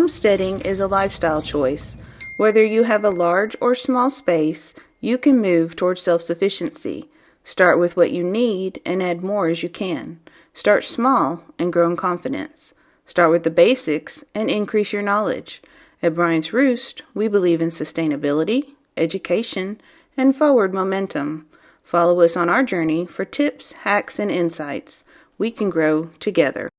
Homesteading is a lifestyle choice. Whether you have a large or small space, you can move towards self-sufficiency. Start with what you need and add more as you can. Start small and grow in confidence. Start with the basics and increase your knowledge. At Bryant's Roost, we believe in sustainability, education, and forward momentum. Follow us on our journey for tips, hacks, and insights. We can grow together.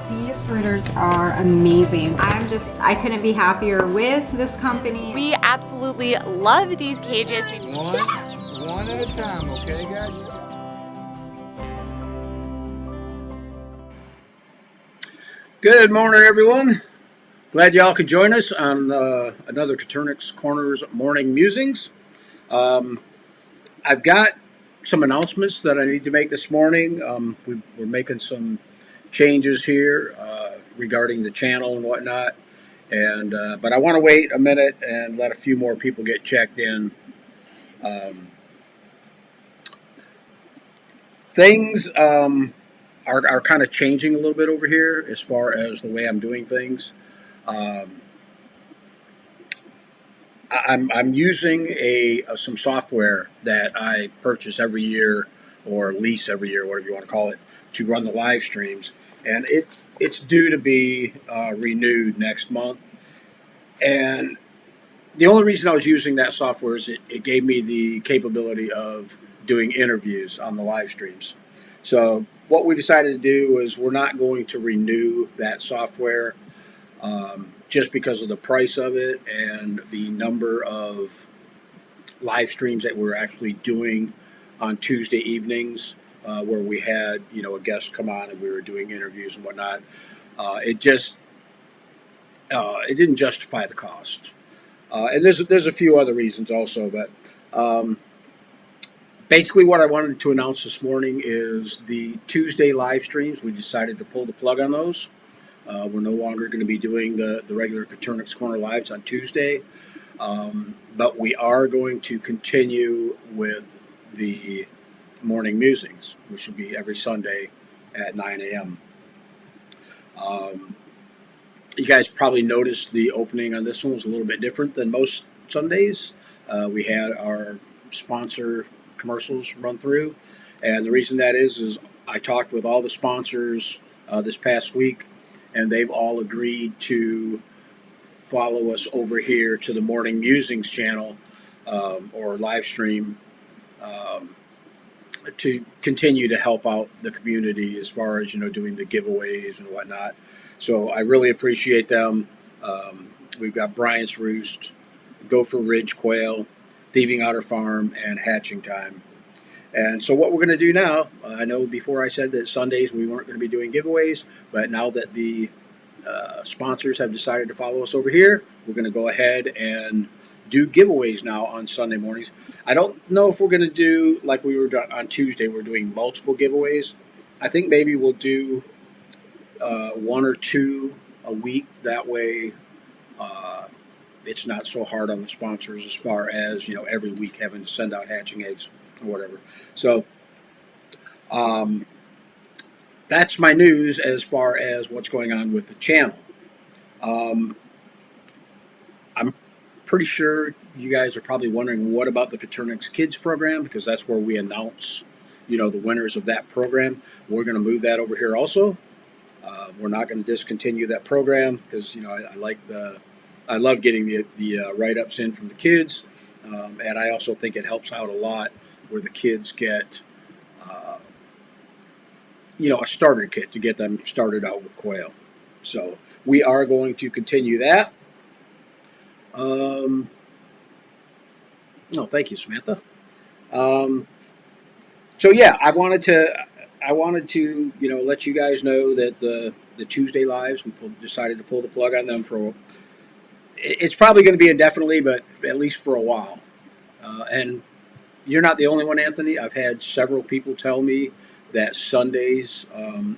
These brooders are amazing. I couldn't be happier with this company. We absolutely love these cages. One at a time, okay, guys? Good morning, everyone. Glad y'all could join us on another Coturnix Corners Morning Musings. I've got some announcements that I need to make this morning. We're making some changes here regarding the channel and whatnot, and but I want to wait a minute and let a few more people get checked in. Things are kind of changing a little bit over here as far as the way I'm doing things. I'm using some software that I purchase every year or lease every year, whatever you want to call it, to run the live streams, and it's due to be renewed next month. And the only reason I was using that software is it gave me the capability of doing interviews on the live streams. So what we decided to do is we're not going to renew that software just because of the price of it and the number of live streams that we're actually doing on Tuesday evenings, where we had a guest come on and we were doing interviews and whatnot. It didn't justify the cost, and there's a few other reasons also, but basically what I wanted to announce this morning is the Tuesday live streams. We decided to pull the plug on those. We're no longer going to be doing the regular Coturnix Corner Lives on Tuesday, but we are going to continue with the morning musings, which will be every Sunday at 9 a.m. You guys probably noticed the opening on this one was a little bit different than most Sundays. We had our sponsor commercials run through, and the reason that is I talked with all the sponsors this past week, and they've all agreed to follow us over here to the Morning Musings channel or live stream to continue to help out the community as far as doing the giveaways and whatnot. So I really appreciate them. We've got Bryant's Roost, Gopher Ridge Quail, Thieving Otter Farm, and Hatching Time. And so what we're going to do now, I know before I said that Sundays we weren't going to be doing giveaways, but now that the sponsors have decided to follow us over here, we're going to go ahead and do giveaways now on Sunday mornings. I don't know if we're going to do like we were on Tuesday. We're doing multiple giveaways. I think maybe we'll do one or two a week. That way it's not so hard on the sponsors as far as every week having to send out hatching eggs or whatever. So that's my news as far as what's going on with the channel. I'm pretty sure you guys are probably wondering what about the Coturnix Kids program, because that's where we announce the winners of that program. We're going to move that over here also. We're not going to discontinue that program because I love getting the write-ups in from the kids, and I also think it helps out a lot where the kids get a starter kit to get them started out with quail. So we are going to continue that. No, thank you, Samantha. So yeah, I wanted to let you guys know that the Tuesday lives, we decided to pull the plug on them for. It's probably going to be indefinitely, but at least for a while. And you're not the only one, Anthony. I've had several people tell me that Sundays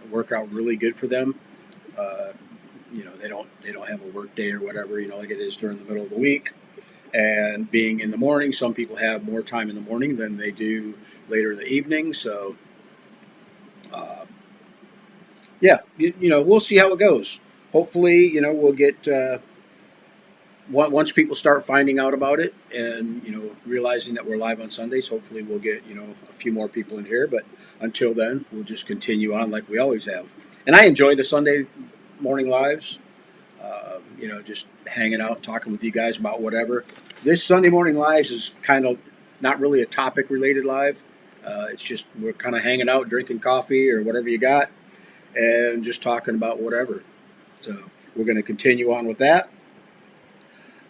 work out really good for them. They don't have a work day or whatever, like it is during the middle of the week. And being in the morning, some people have more time in the morning than they do later in the evening. So yeah, we'll see how it goes. Hopefully, we'll get once people start finding out about it and realizing that we're live on Sundays. Hopefully, we'll get a few more people in here. But until then, we'll just continue on like we always have. And I enjoy the Sunday morning lives. Just hanging out, talking with you guys about whatever. This Sunday morning lives is kind of not really a topic related live. It's just we're kind of hanging out, drinking coffee or whatever you got, and just talking about whatever. So we're going to continue on with that.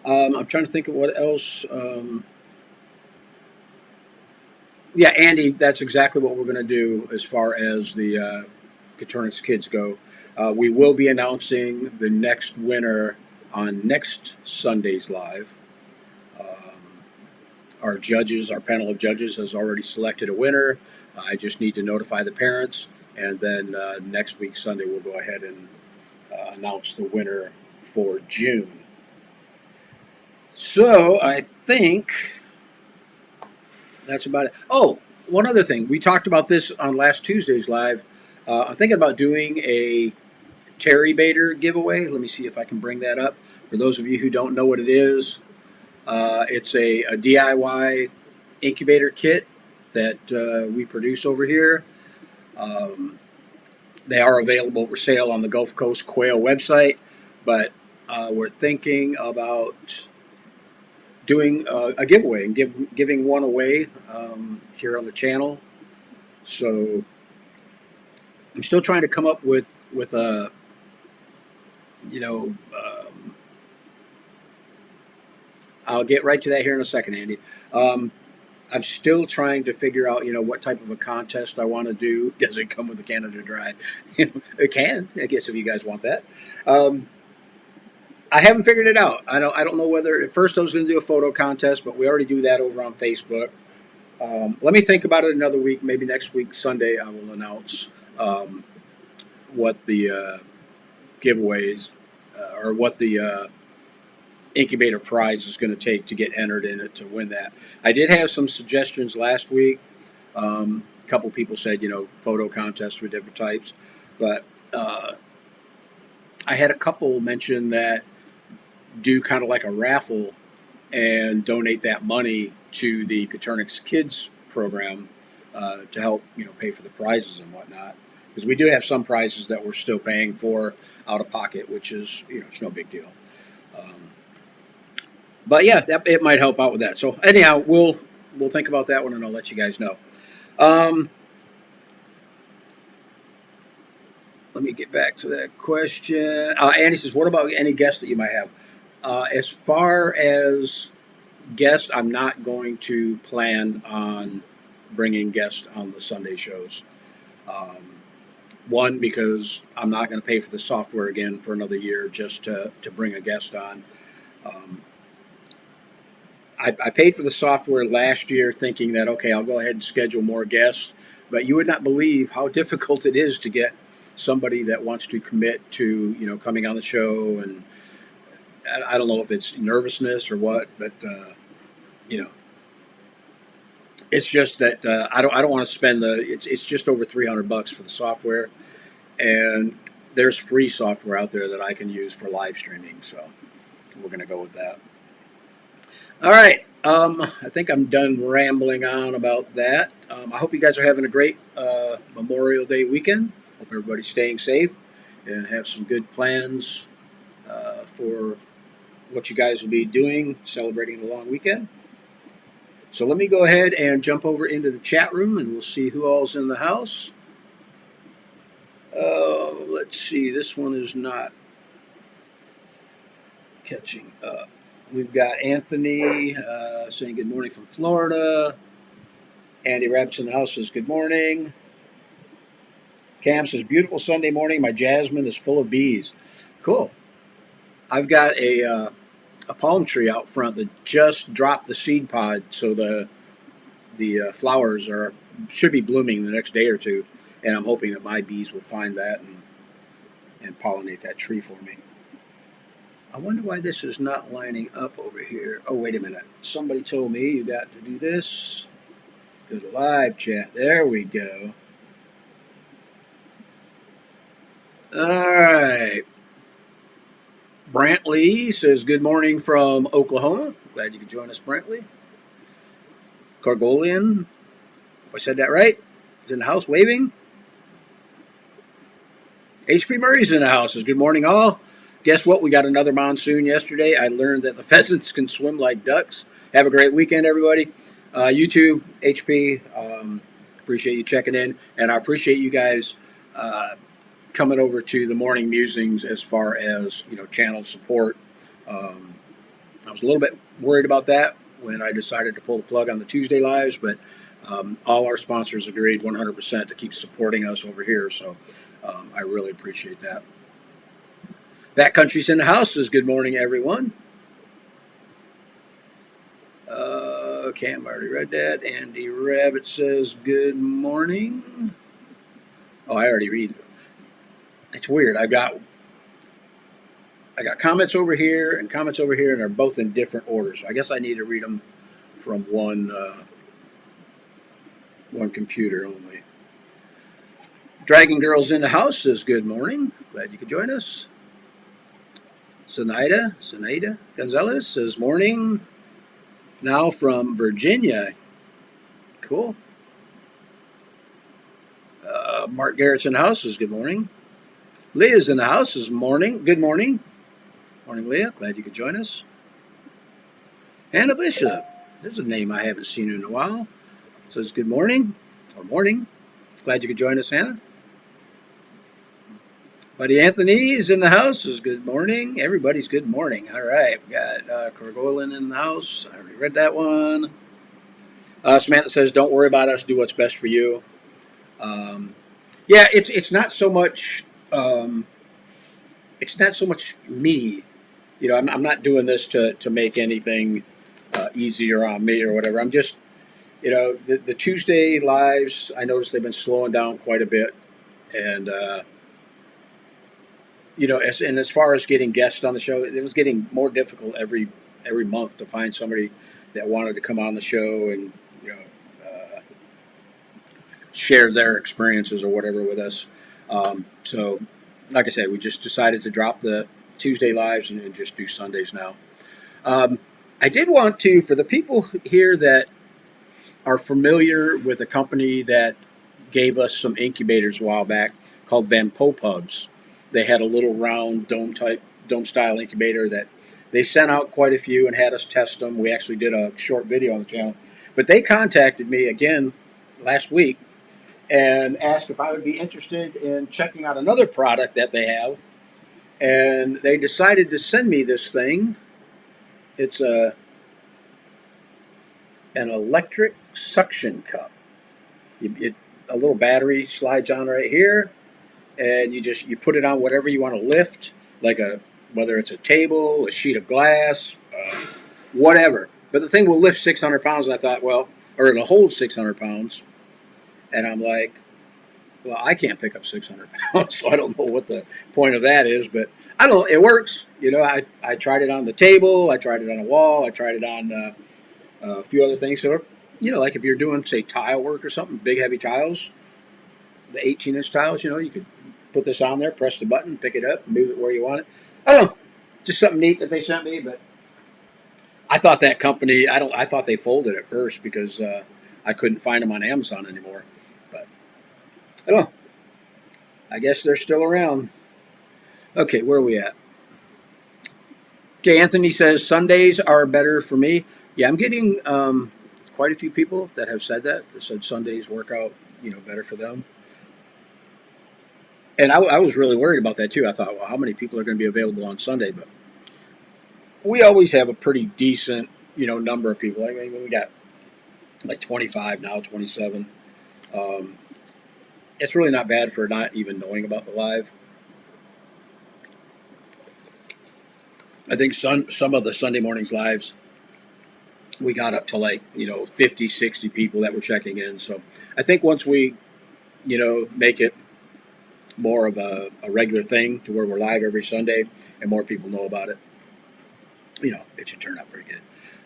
I'm trying to think of what else. Yeah, Andy, that's exactly what we're going to do as far as the Coturnix kids go. We will be announcing the next winner on next Sunday's live. Our panel of judges has already selected a winner. I just need to notify the parents, and then next week Sunday we'll go ahead and announce the winner for June. So I think that's about it. Oh, one other thing. We talked about this on last Tuesday's live. I'm thinking about doing a Terry Bader giveaway. Let me see if I can bring that up. For those of you who don't know what it is, it's a DIY incubator kit that we produce over here. They are available for sale on the Gulf Coast Quail website, but we're thinking about doing a giveaway and giving one away here on the channel. So I'm still trying to come up with a I'll get right to that here in a second, Andy. I'm still trying to figure out, what type of a contest I want to do. Does it come with a Canada Dry? It can, I guess, if you guys want that. I haven't figured it out. I don't know whether at first I was going to do a photo contest, but we already do that over on Facebook. Let me think about it another week. Maybe next week Sunday I will announce what the giveaways or what the incubator prize is going to take to get entered in it to win that. I did have some suggestions last week. A couple people said, photo contests for different types, but I had a couple mention that do kind of like a raffle and donate that money to the Coturnix Kids program to help, pay for the prizes and whatnot. Because we do have some prizes that we're still paying for out of pocket, which is, it's no big deal. But yeah, it might help out with that. So anyhow, we'll think about that one, and I'll let you guys know. Let me get back to that question. Andy says, "What about any guests that you might have?" As far as guests, I'm not going to plan on bringing guests on the Sunday shows. One, because I'm not going to pay for the software again for another year just to bring a guest on. I paid for the software last year thinking that, okay, I'll go ahead and schedule more guests. But you would not believe how difficult it is to get somebody that wants to commit to, coming on the show. And I don't know if it's nervousness or what, but, it's just that I don't want to spend it's just over $300 for the software. And there's free software out there that I can use for live streaming. So we're going to go with that. All right. I think I'm done rambling on about that. I hope you guys are having a great Memorial Day weekend. Hope everybody's staying safe and have some good plans for what you guys will be doing, celebrating the long weekend. So let me go ahead and jump over into the chat room, and we'll see who all's in the house. Let's see. This one is not catching up. We've got Anthony saying good morning from Florida. Andy Rabbits in the house says good morning. Cam says beautiful Sunday morning. My jasmine is full of bees. Cool. I've got a palm tree out front that just dropped the seed pod, so the flowers should be blooming the next day or two, and I'm hoping that my bees will find that and pollinate that tree for me. I wonder why this is not lining up over here. Oh, wait a minute. Somebody told me you got to do this. Go to live chat. There we go. All right. Brantley says, good morning from Oklahoma. Glad you could join us, Brantley. Cargolian, if I said that right, is in the house waving. HP Murray's in the house. Says, good morning, all. Guess what? We got another monsoon yesterday. I learned that the pheasants can swim like ducks. Have a great weekend, everybody. You too, HP. Appreciate you checking in. And I appreciate you guys coming over to the morning musings as far as, channel support. I was a little bit worried about that when I decided to pull the plug on the Tuesday lives, but all our sponsors agreed 100% to keep supporting us over here. So I really appreciate that. Backcountry's in the house says, good morning, everyone. Cam, I already read that. Andy Rabbit says, good morning. Oh, I already read. It's weird. I got comments over here and comments over here, and they're both in different orders. So I guess I need to read them from one computer only. Dragon Girl's in the house says, good morning. Glad you could join us. Zenaida Gonzalez says, morning. Now from Virginia. Cool. Mark Garrett's in the house says, good morning. Leah's in the house says, morning. Good morning. Morning, Leah. Glad you could join us. Hannah Bishop. There's a name I haven't seen in a while. Says, good morning. Or morning. Glad you could join us, Hannah. Buddy Anthony's in the house says, good morning. Everybody's good morning. All right. We got Corgolin in the house. I already read that one. Samantha says, don't worry about us. Do what's best for you. Yeah, it's not so much me. I'm not doing this to make anything easier on me or whatever. I'm just, the Tuesday lives, I noticed they've been slowing down quite a bit. And, as far as getting guests on the show, it was getting more difficult every month to find somebody that wanted to come on the show and, share their experiences or whatever with us. So, like I said, we just decided to drop the Tuesday lives and just do Sundays now. I did want to, for the people here that are familiar with a company that gave us some incubators a while back called Van Poe Pubs. They had a little round dome style incubator that they sent out quite a few and had us test them. We actually did a short video on the channel. But they contacted me again last week and asked if I would be interested in checking out another product that they have. And they decided to send me this thing. It's an electric suction cup. A little battery slides on right here, and you put it on whatever you want to lift, whether it's a table, a sheet of glass, whatever. But the thing will lift 600 pounds, and I thought, or it'll hold 600 pounds. And I'm like, well, I can't pick up 600 pounds, so I don't know what the point of that is. But I don't know. It works. I tried it on the table. I tried it on a wall. I tried it on a few other things. So, like if you're doing, say, tile work or something, big, heavy tiles, the 18-inch tiles, you could put this on there, press the button, pick it up, move it where you want it. I don't know. Just something neat that they sent me. But I thought that company, I thought they folded at first because I couldn't find them on Amazon anymore. I don't know. I guess they're still around. Okay, where are we at? Okay, Anthony says Sundays are better for me. Yeah, I'm getting quite a few people that have said that. They said Sundays work out, better for them. And I was really worried about that too. I thought, well, how many people are going to be available on Sunday? But we always have a pretty decent, number of people. I mean, we got like 25 now, 27. It's really not bad for not even knowing about the live. I think some of the Sunday mornings lives, we got up to 50, 60 people that were checking in. So I think once we, make it more of a regular thing to where we're live every Sunday and more people know about it, it should turn out pretty good.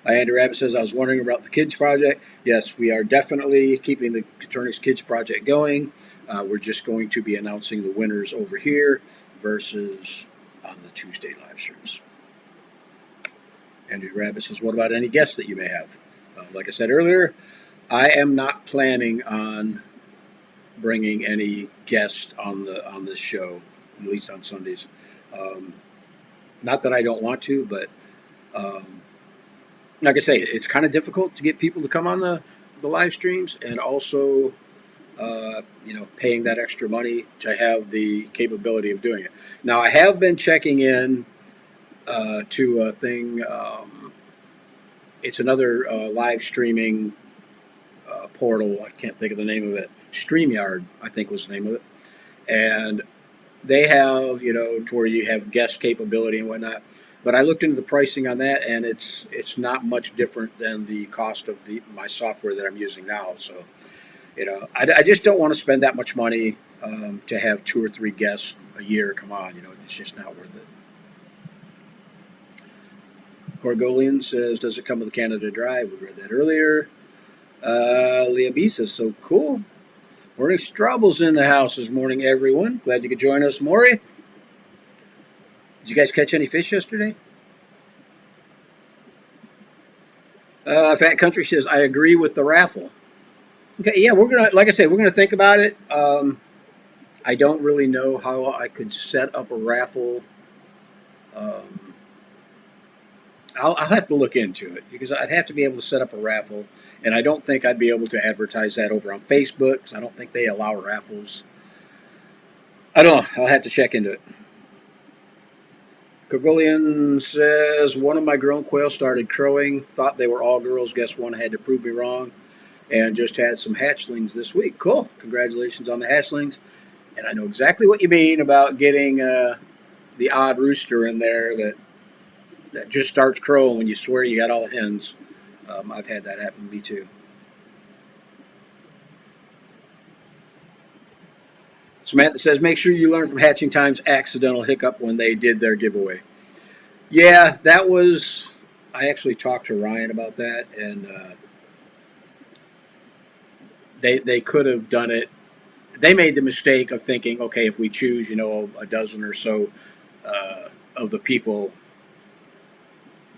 Andy Rabbit says, I was wondering about the kids project. Yes, we are definitely keeping the Coturnix kids project going. We're just going to be announcing the winners over here versus on the Tuesday live streams. Andy Rabbit says, what about any guests that you may have? Like I said earlier, I am not planning on bringing any guests on this show, at least on Sundays. Not that I don't want to, but like I say, it's kind of difficult to get people to come on the live streams, and also, paying that extra money to have the capability of doing it. Now, I have been checking in to a thing. It's another live streaming portal. I can't think of the name of it. StreamYard, I think was the name of it. And they have, to where you have guest capability and whatnot. But I looked into the pricing on that, and it's not much different than the cost of my software that I'm using now. So, I just don't want to spend that much money to have 2 or 3 guests a year. Come on, it's just not worth it. Gorgolian says, does it come with a Canada Dry? We read that earlier. Leah B says, so cool. Morning Straubel's in the house this morning, everyone. Glad you could join us, Maury. Did you guys catch any fish yesterday? Fat Country says, I agree with the raffle. Okay, yeah, we're gonna think about it. I don't really know how I could set up a raffle. I'll have to look into it, because I'd have to be able to set up a raffle, and I don't think I'd be able to advertise that over on Facebook, because I don't think they allow raffles. I don't know. I'll have to check into it. Gorgolian says, one of my grown quail started crowing, thought they were all girls, guess one had to prove me wrong, and just had some hatchlings this week. Cool. Congratulations on the hatchlings. And I know exactly what you mean about getting the odd rooster in there that just starts crowing when you swear you got all hens. I've had that happen to me too. Samantha says, make sure you learn from Hatching Time's accidental hiccup when they did their giveaway. Yeah, that was... I actually talked to Ryan about that, and they could have done it. They made the mistake of thinking, okay, if we choose, a dozen or so of the people,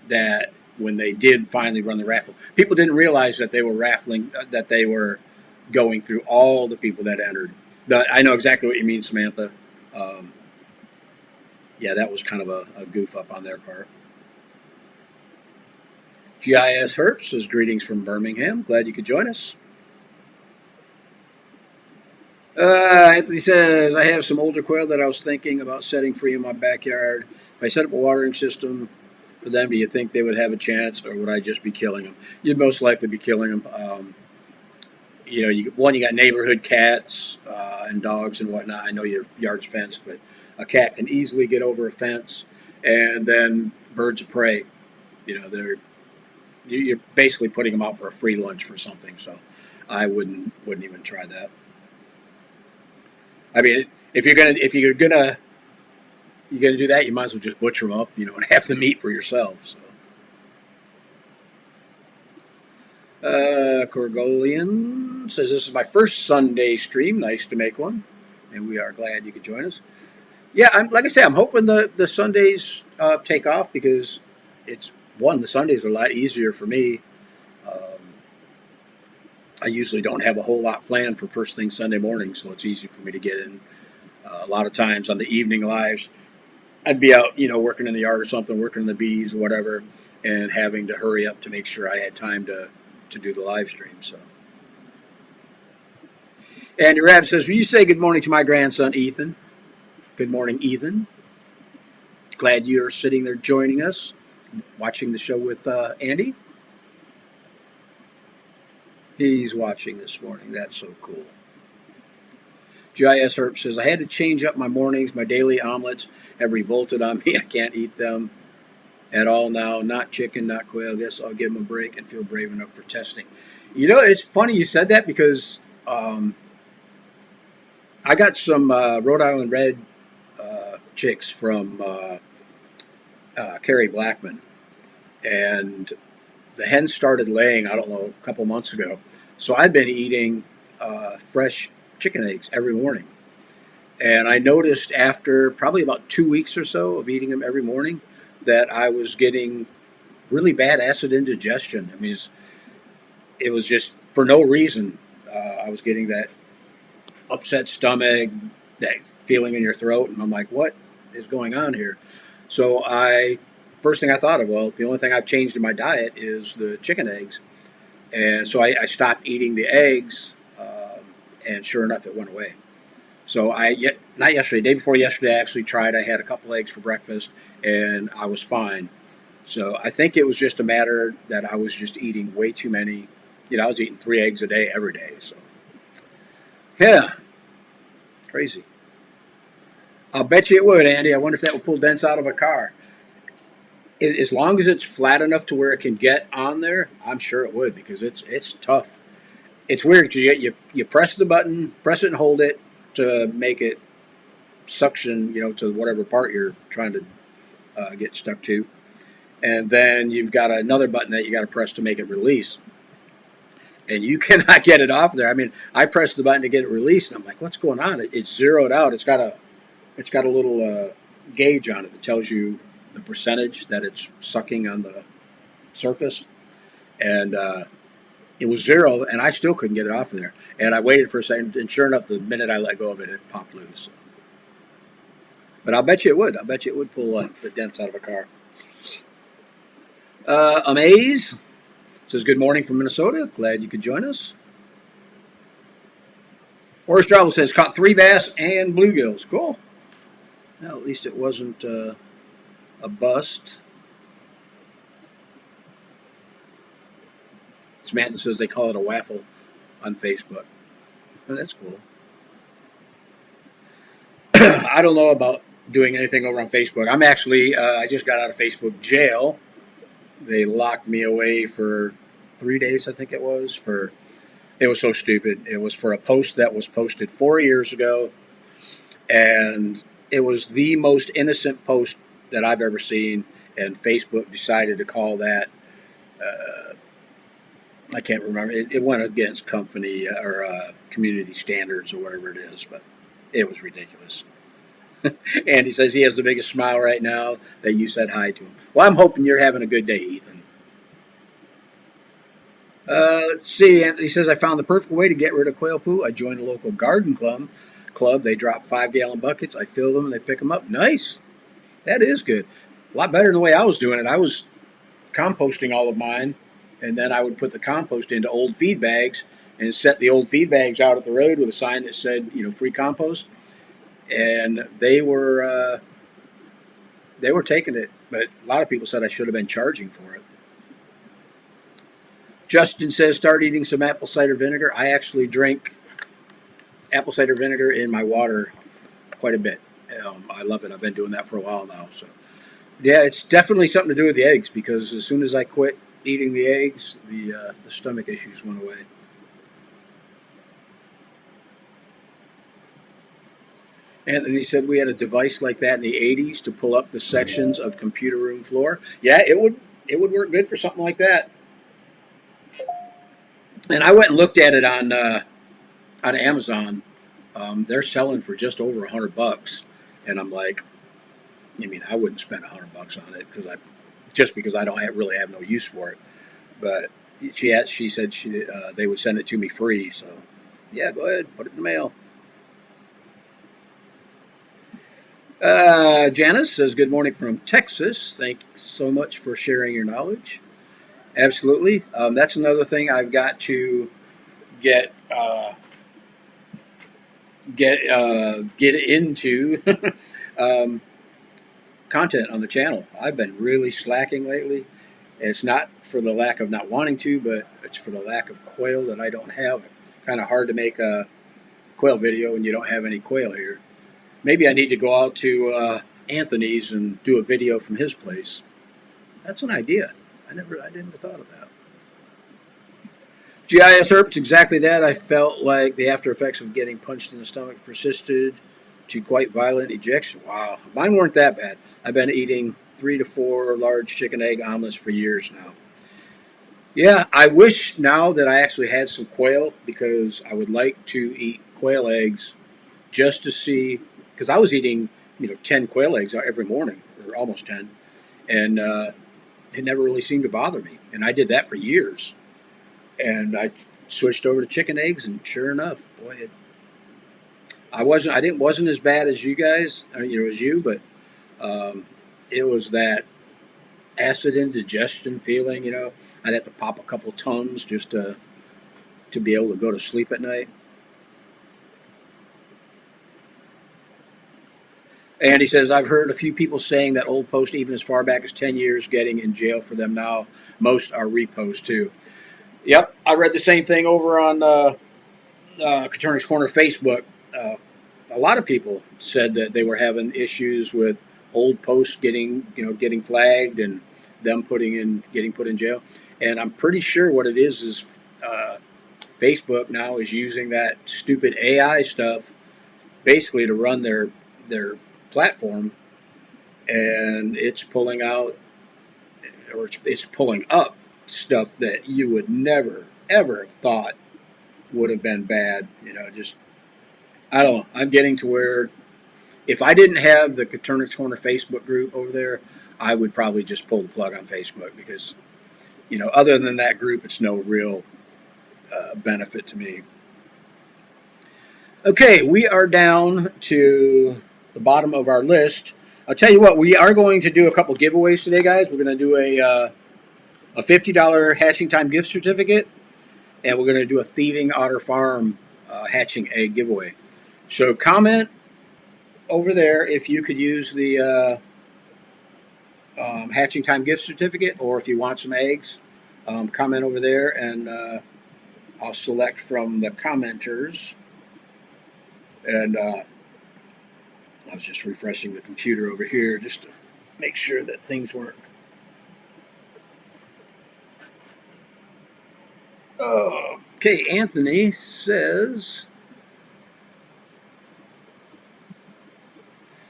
that when they did finally run the raffle, people didn't realize that they were raffling, that they were going through all the people that entered. I know exactly what you mean, Samantha. Yeah, that was kind of a goof up on their part. GIS Herp says, greetings from Birmingham. Glad you could join us. Anthony says, I have some older quail that I was thinking about setting free in my backyard. If I set up a watering system for them, do you think they would have a chance, or would I just be killing them? You'd most likely be killing them. You got neighborhood cats and dogs and whatnot. I know your yard's fenced, but a cat can easily get over a fence. And then birds of prey, you're basically putting them out for a free lunch for something. So I wouldn't even try that. I mean, if you're gonna do that, you might as well just butcher them up, and have the meat for yourself. So. Corgolian says, this is my first Sunday stream. Nice to make one, and we are glad you could join us. Yeah, like I say, I'm hoping the Sundays take off, because the Sundays are a lot easier for me. I usually don't have a whole lot planned for first thing Sunday morning, so it's easy for me to get in. A lot of times on the evening lives, I'd be out, working in the yard or something, working in the bees or whatever, and having to hurry up to make sure I had time to do the live stream. So, Andy Rabb says, will you say good morning to my grandson, Ethan? Good morning, Ethan. Glad you're sitting there joining us, watching the show with Andy. He's watching this morning. That's so cool. GIS Herp says, I had to change up my mornings. My daily omelets have revolted on me. I can't eat them at all now. Not chicken, not quail. Guess I'll give them a break and feel brave enough for testing. It's funny you said that, because I got some Rhode Island Red chicks from Carrie Blackman, and the hens started laying, I don't know, a couple months ago. So I've been eating fresh chicken eggs every morning. And I noticed after probably about 2 weeks or so of eating them every morning that I was getting really bad acid indigestion. I mean, it was just for no reason. I was getting that upset stomach, that feeling in your throat, and I'm like, what is going on here? So first thing I thought of, well, the only thing I've changed in my diet is the chicken eggs, and so I stopped eating the eggs, and sure enough, it went away. So not yesterday, day before yesterday, I actually tried. I had a couple eggs for breakfast, and I was fine. So I think it was just a matter that I was just eating way too many. I was eating 3 eggs a day every day. So yeah, crazy. I'll bet you it would, Andy. I wonder if that would pull dents out of a car. As long as it's flat enough to where it can get on there, I'm sure it would, because it's tough. It's weird because you press the button, press it and hold it to make it suction, to whatever part you're trying to get stuck to. And then you've got another button that you got to press to make it release. And you cannot get it off there. I mean, I pressed the button to get it released, and I'm like, what's going on? It's zeroed out. It's got a little gauge on it that tells you the percentage that it's sucking on the surface. And it was 0, and I still couldn't get it off of there. And I waited for a second, and sure enough, the minute I let go of it, it popped loose. But I'll bet you it would. I'll bet you it would pull the dents out of a car. Amaze says, good morning from Minnesota. Glad you could join us. Horace Travel says, caught 3 bass and bluegills. Cool. Well, at least it wasn't a bust. Samantha says they call it a waffle on Facebook. Oh, that's cool. I don't know about doing anything over on Facebook. I'm actually, I just got out of Facebook jail. They locked me away for 3 days, I think it was. It was so stupid. It was for a post that was posted 4 years ago. And it was the most innocent post that I've ever seen. And Facebook decided to call that, I can't remember. It went against company or community standards or whatever it is, but it was ridiculous. And he says he has the biggest smile right now that you said hi to him. Well, I'm hoping you're having a good day, Ethan. Let's see. Anthony says, I found the perfect way to get rid of quail poo. I joined a local garden club. They drop 5-gallon buckets. I fill them and they pick them up. Nice. That is good. A lot better than the way I was doing it. I was composting all of mine, and then I would put the compost into old feed bags and set the old feed bags out at the road with a sign that said, free compost. And they were taking it, but a lot of people said I should have been charging for it. Justin says, start eating some apple cider vinegar. I actually drink apple cider vinegar in my water quite a bit. I love it. I've been doing that for a while now. So, yeah, it's definitely something to do with the eggs, because as soon as I quit eating the eggs, the stomach issues went away. Anthony said we had a device like that in the 80s to pull up the sections of computer room floor. Yeah, it would work good for something like that. And I went and looked at it on Amazon. They're selling for just over $100, and I'm like, I wouldn't spend $100 on it because I don't really have no use for it. But she said they would send it to me free. So yeah, go ahead, put it in the mail. Janice says, good morning from Texas. Thanks so much for sharing your knowledge. Absolutely. That's another thing I've got to get into content on the channel. I've been really slacking lately. It's not for the lack of not wanting to, but it's for the lack of quail that I don't have. Kind of hard to make a quail video when you don't have any quail here. Maybe I need to go out to Anthony's and do a video from his place. That's an idea. I didn't thought of that. GIS Herb, it's exactly that. I felt like the after effects of getting punched in the stomach persisted to quite violent ejection. Wow. Mine weren't that bad. I've been eating 3 to 4 large chicken egg omelets for years now. Yeah, I wish now that I actually had some quail because I would like to eat quail eggs just to see. Because I was eating, 10 quail eggs every morning, or almost 10, and it never really seemed to bother me. And I did that for years. And I switched over to chicken eggs, and sure enough, boy, I wasn't as bad as you guys, as you, but um, it was that acid indigestion feeling. I'd have to pop a couple Tums just to be able to go to sleep at night. And he says, I've heard a few people saying that old post, even as far back as 10 years, getting in jail for them now. Most are reposts too. Yep, I read the same thing over on Coturnix Corner Facebook. Uh, a lot of people said that they were having issues with old posts getting flagged and them getting put in jail. And I'm pretty sure what it is uh, Facebook now is using that stupid AI stuff basically to run their platform, and it's pulling out or it's pulling up stuff that you would never ever have thought would have been bad. Just I don't know. I'm getting to where if I didn't have the Coturnix Corner Facebook group over there, I would probably just pull the plug on Facebook because other than that group, it's no real benefit to me. Okay, we are down to the bottom of our list. I'll tell you what, we are going to do a couple giveaways today, guys. We're going to do a $50 hatching time gift certificate, and we're going to do a Thieving Otter Farm hatching egg giveaway. So comment over there if you could use the hatching time gift certificate, or if you want some eggs, comment over there, and I'll select from the commenters. And I was just refreshing the computer over here just to make sure that things weren't. Okay, Anthony says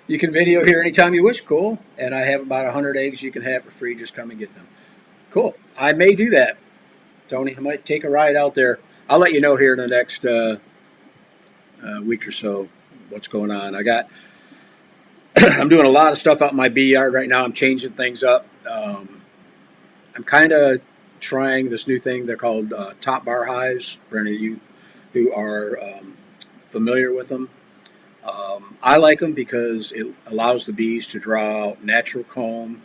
you can video here anytime you wish. Cool. And I have about 100 eggs you can have for free. Just come and get them. Cool. I may do that, Tony. I might take a ride out there. I'll let you know here in the next week or so what's going on. I'm doing a lot of stuff out in my bee yard right now. I'm changing things up. I'm kind of trying this new thing. They're called top bar hives. For any of you who are familiar with them, I like them because it allows the bees to draw out natural comb.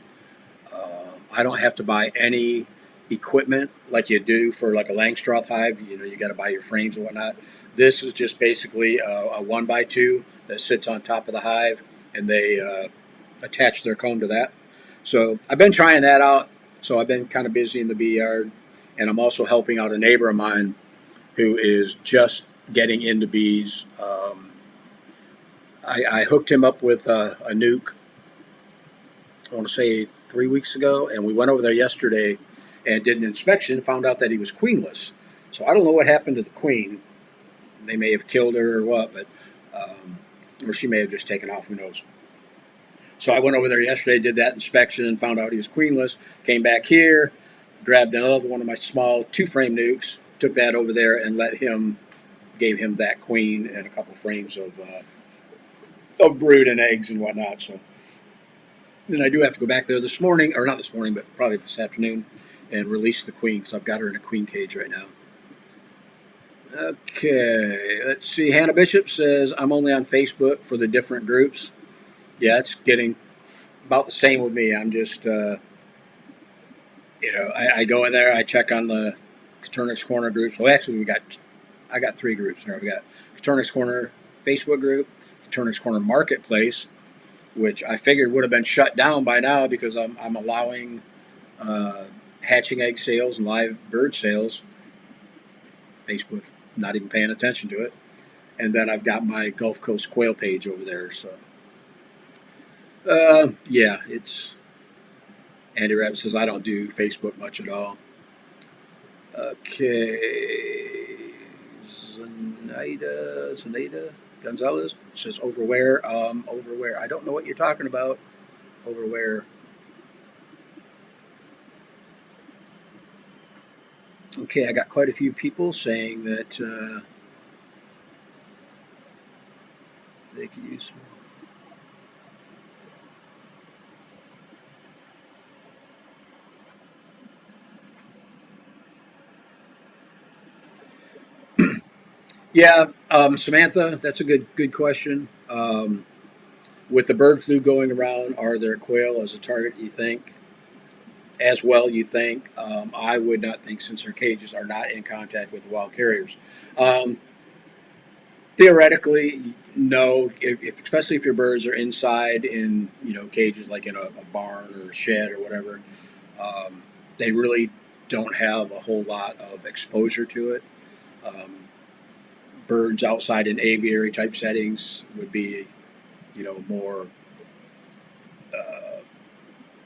I don't have to buy any equipment like you do for like a Langstroth hive. You got to buy your frames and whatnot. This is just basically a 1x2 that sits on top of the hive, and they attach their comb to that. So I've been trying that out. So I've been kind of busy in the bee yard, and I'm also helping out a neighbor of mine who is just getting into bees. I hooked him up with a nuke, I want to say 3 weeks ago, and we went over there yesterday and did an inspection, found out that he was queenless. So I don't know what happened to the queen. They may have killed her or what, but or she may have just taken off, who knows. So I went over there yesterday, did that inspection, and found out he was queenless. Came back here, grabbed another one of my small 2-frame nukes, took that over there, and gave him that queen and a couple frames of brood and eggs and whatnot. So then I do have to go back there this morning, or not this morning, but probably this afternoon, and release the queen because I've got her in a queen cage right now. Okay, let's see. Hannah Bishop says, I'm only on Facebook for the different groups. Yeah, it's getting about the same with me. I'm just, I go in there, I check on the Coturnix Corner groups. Well, actually, I got 3 groups there. We got Coturnix Corner Facebook group, Coturnix Corner Marketplace, which I figured would have been shut down by now because I'm allowing hatching egg sales and live bird sales. Facebook not even paying attention to it. And then I've got my Gulf Coast Quail page over there. So, yeah, it's Andy Rabbit says I don't do Facebook much at all. Okay, Zenaida Gonzalez says overwear. Overwear. I don't know what you're talking about. Overwear. Okay, I got quite a few people saying that they could use some. Yeah, Samantha, that's a good question. With the bird flu going around, are there quail as a target? You think as well? You think I would not think since their cages are not in contact with the wild carriers. Um, Theoretically, no. Especially if your birds are inside in cages like in a barn or a shed or whatever, they really don't have a whole lot of exposure to it. Um, Birds outside in aviary type settings would be more uh,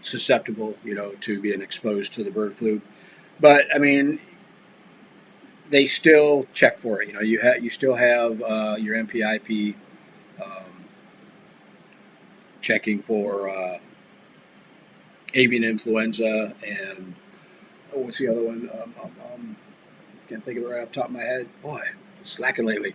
susceptible to being exposed to the bird flu. But I mean, they still check for it. You still have your MPIP um, checking for avian influenza and what's the other one? Can't think of it right off the top of my head. Boy, it's slacking lately.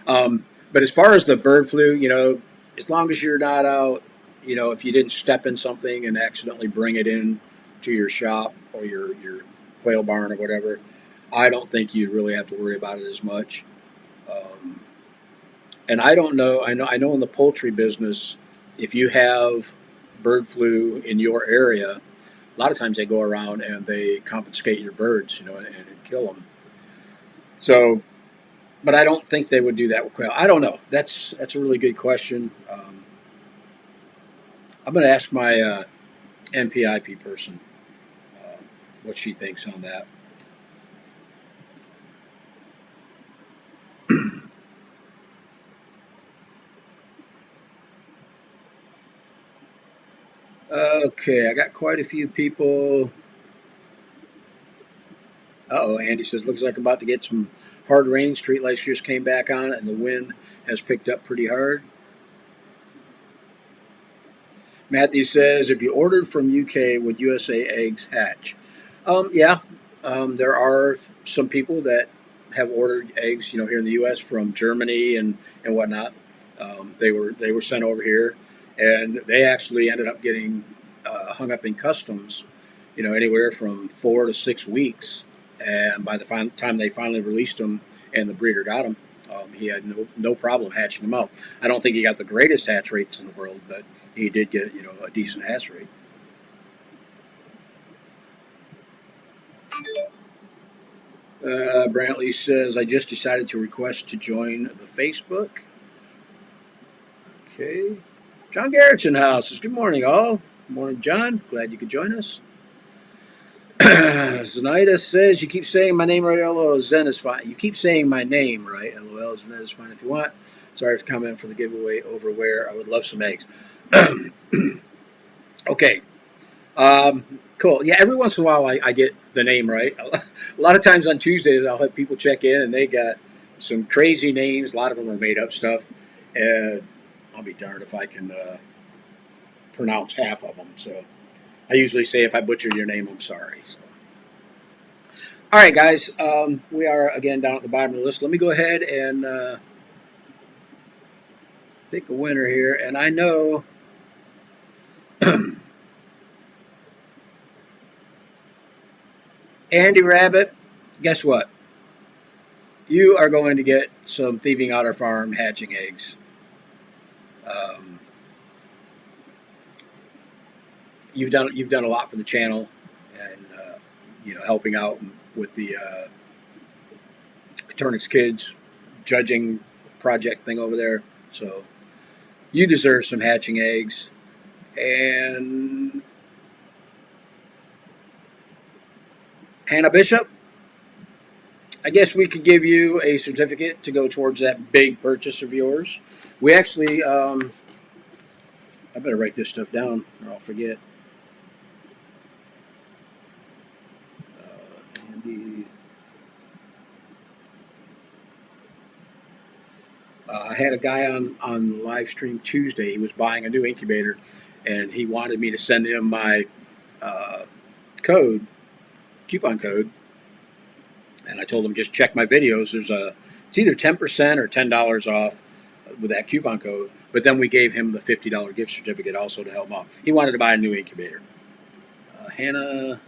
But as far as the bird flu, as long as you're not out, if you didn't step in something and accidentally bring it in to your shop or your quail barn or whatever, I don't think you really have to worry about it as much. Um, and I don't know. I know in the poultry business, if you have bird flu in your area, a lot of times they go around and they confiscate your birds, and kill them. So, but I don't think they would do that with quail. I don't know. That's a really good question. I'm going to ask my NPIP person uh, what she thinks on that. Okay, I got quite a few people. Oh, Andy says looks like I'm about to get some hard rain. Street lights just came back on, and the wind has picked up pretty hard. Matthew says if you ordered from UK, would USA eggs hatch? Yeah, there are some people that have ordered eggs, here in the U.S. from Germany and whatnot. They were sent over here, and they actually ended up getting hung up in customs, anywhere from 4 to 6 weeks. And by the time they finally released them and the breeder got them, he had no problem hatching them out. I don't think he got the greatest hatch rates in the world, but he did get a decent hatch rate. Brantley says, I just decided to request to join the Facebook. Okay. John Garrett's in the house. Says, good morning, all. Good morning, John. Glad you could join us. Zenaida says, you keep saying my name right. LOL. Zen is fine. You keep saying my name right. LOL. Zen is fine if you want. Sorry for comment for the giveaway over where I would love some eggs. Okay. Cool. Yeah, every once in a while I get the name right. A lot of times on Tuesdays I'll have people check in and they got some crazy names. A lot of them are made up stuff, and I'll be darned if I can pronounce half of them. So I usually say if I butchered your name, I'm sorry. So, all right, guys, we are again down at the bottom of the list. Let me go ahead and pick a winner here, and I know. Andy Rabbit, guess what? You are going to get some Thieving Otter Farm hatching eggs. Um, you've done a lot for the channel, and helping out with the Coturnix Kids judging project thing over there. So you deserve some hatching eggs. And Hannah Bishop, I guess we could give you a certificate to go towards that big purchase of yours. We actually, I better write this stuff down or I'll forget. Andy, I had a guy on live stream Tuesday. He was buying a new incubator, and he wanted me to send him my uh, code, coupon code, I told him just check my videos. It's either 10% or $10 off with that coupon code. But then we gave him the $50 gift certificate also to help him out. He wanted to buy a new incubator. Hannah.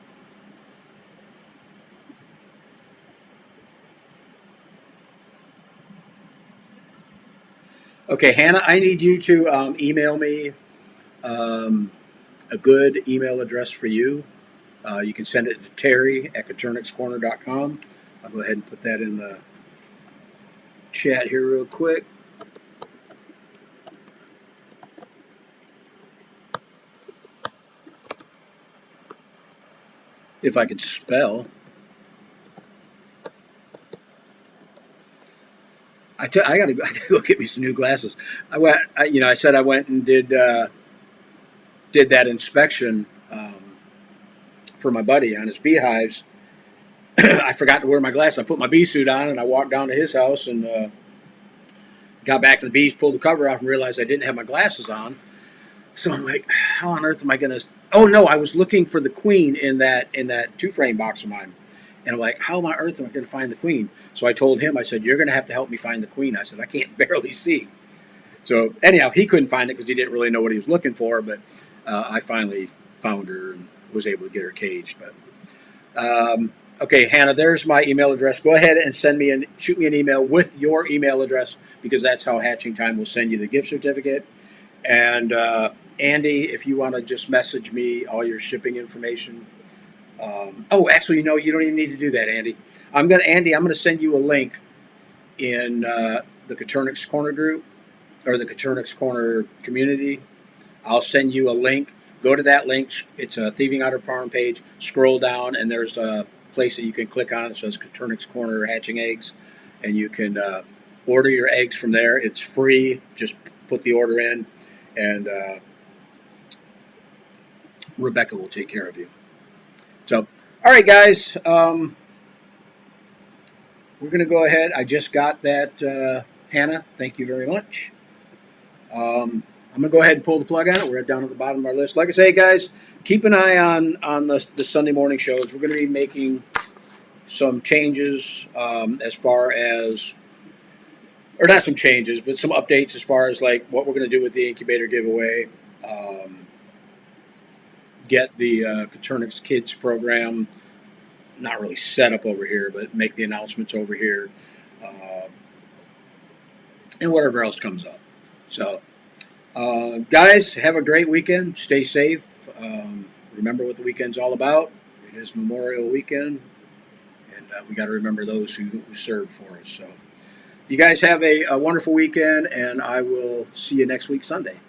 Okay, Hannah, I need you to email me a good email address for you. You can send it to terry@coturnixcorner.com. I'll go ahead and put that in the chat here real quick. If I could spell. I gotta go get me some new glasses. I said I went and did that inspection for my buddy on his beehives. I forgot to wear my glasses. I put my bee suit on and I walked down to his house and got back to the bees, pulled the cover off, and realized I didn't have my glasses on. So I'm like, how on earth am I gonna? Oh no, I was looking for the queen in that 2-frame box of mine, and I'm like, how on earth am I gonna find the queen? So I told him, I said, you're gonna have to help me find the queen. I said, I can't barely see. So anyhow, he couldn't find it because he didn't really know what he was looking for, but I finally found her and was able to get her caged. But okay, Hannah, there's my email address. Go ahead and shoot me an email with your email address because that's how Hatching Time will send you the gift certificate. And Andy, if you want to just message me all your shipping information. Actually, you don't even need to do that, Andy. I'm gonna send you a link in the Coturnix Corner group or the Coturnix Corner community. I'll send you a link. Go to that link. It's a Thieving Otter Farm page. Scroll down, and there's a place that you can click on. It says Coturnix Corner Hatching Eggs, and you can order your eggs from there. It's free. Just put the order in, and Rebecca will take care of you. So, all right, guys. We're going to go ahead. I just got that, Hannah. Thank you very much. I'm going to go ahead and pull the plug on it. We're down at the bottom of our list. Like I say, guys, keep an eye on the Sunday morning shows. We're going to be making some changes as far as, or not some changes, but some updates as far as like what we're going to do with the incubator giveaway. Get the Coturnix Kids program not really set up over here, but make the announcements over here, and whatever else comes up. So, guys, have a great weekend. Stay safe. Remember what the weekend's all about. It is Memorial Weekend, and we got to remember those who served for us. So, you guys have a wonderful weekend, and I will see you next week Sunday.